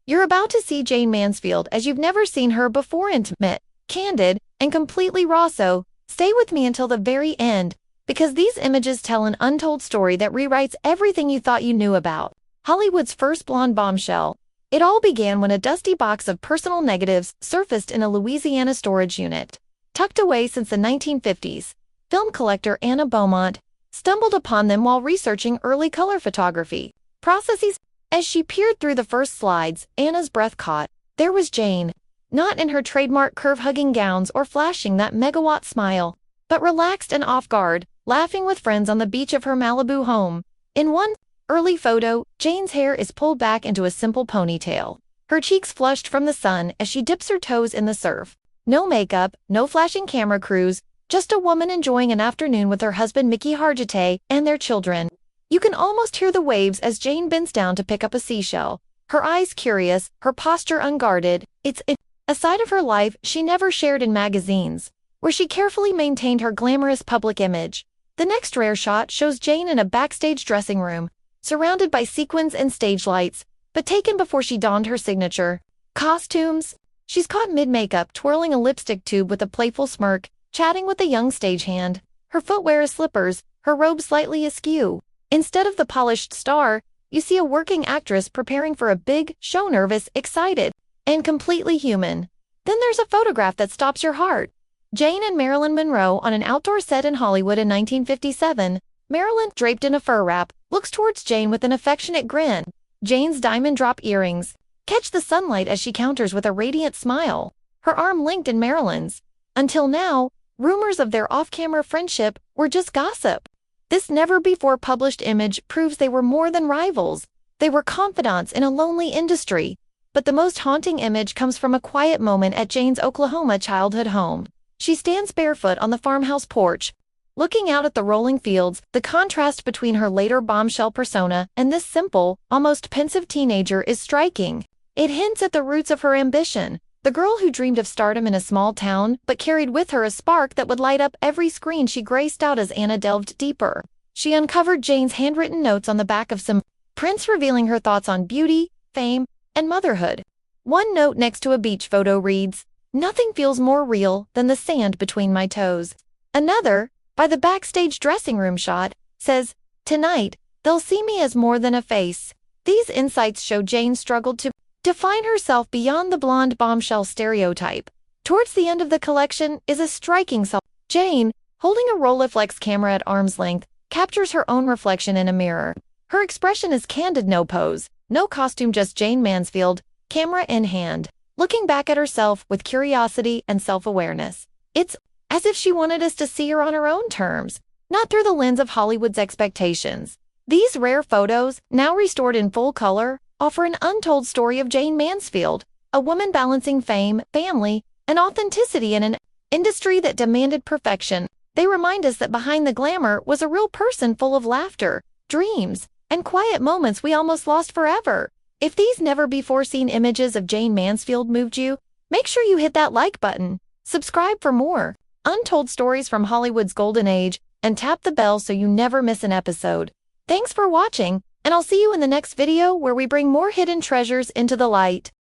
You're about to see Jayne Mansfield as you've never seen her before, intimate, candid, and completely raw, so stay with me until the very end, because these images tell an untold story that rewrites everything you thought you knew about Hollywood's first blonde bombshell. It all began when a dusty box of personal negatives surfaced in a Louisiana storage unit. Tucked away since the 1950s, film collector Anna Beaumont stumbled upon them while researching early color photography processes. As she peered through the first slides, Anna's breath caught. There was Jayne, not in her trademark curve-hugging gowns or flashing that megawatt smile, but relaxed and off-guard, laughing with friends on the beach of her Malibu home. In one early photo, Jayne's hair is pulled back into a simple ponytail, her cheeks flushed from the sun as she dips her toes in the surf. No makeup, no flashing camera crews, just a woman enjoying an afternoon with her husband Mickey Hargitay and their children. You can almost hear the waves as Jayne bends down to pick up a seashell, her eyes curious, her posture unguarded. It's a side of her life she never shared in magazines, where she carefully maintained her glamorous public image. The next rare shot shows Jayne in a backstage dressing room, surrounded by sequins and stage lights, but taken before she donned her signature costumes. She's caught mid-makeup twirling a lipstick tube with a playful smirk, chatting with a young stagehand. Her footwear is slippers, her robe slightly askew. Instead of the polished star, you see a working actress preparing for a big show, nervous, excited, and completely human. Then there's a photograph that stops your heart. Jayne and Marilyn Monroe on an outdoor set in Hollywood in 1957. Marilyn, draped in a fur wrap, looks towards Jayne with an affectionate grin. Jayne's diamond drop earrings catch the sunlight as she counters with a radiant smile, her arm linked in Marilyn's. Until now, rumors of their off-camera friendship were just gossip. This never-before-published image proves they were more than rivals. They were confidants in a lonely industry. But the most haunting image comes from a quiet moment at Jayne's Oklahoma childhood home. She stands barefoot on the farmhouse porch, looking out at the rolling fields. The contrast between her later bombshell persona and this simple, almost pensive teenager is striking. It hints at the roots of her ambition, the girl who dreamed of stardom in a small town but carried with her a spark that would light up every screen she graced out. As Anna delved deeper, she uncovered Jayne's handwritten notes on the back of some prints revealing her thoughts on beauty, fame, and motherhood. One note next to a beach photo reads, "Nothing feels more real than the sand between my toes." Another, by the backstage dressing room shot, says, "Tonight, they'll see me as more than a face." These insights show Jayne struggled to define herself beyond the blonde bombshell stereotype. Towards the end of the collection is a striking self. Jayne, holding a Rolleiflex camera at arm's length, captures her own reflection in a mirror. Her expression is candid, no pose, no costume, just Jayne Mansfield, camera in hand, looking back at herself with curiosity and self-awareness. It's as if she wanted us to see her on her own terms, not through the lens of Hollywood's expectations. These rare photos, now restored in full color, offer an untold story of Jayne Mansfield, a woman balancing fame, family, and authenticity in an industry that demanded perfection. They remind us that behind the glamour was a real person full of laughter, dreams, and quiet moments we almost lost forever. If these never-before-seen images of Jayne Mansfield moved you, make sure you hit that like button, subscribe for more untold stories from Hollywood's golden age, and tap the bell so you never miss an episode. Thanks for watching, and I'll see you in the next video where we bring more hidden treasures into the light.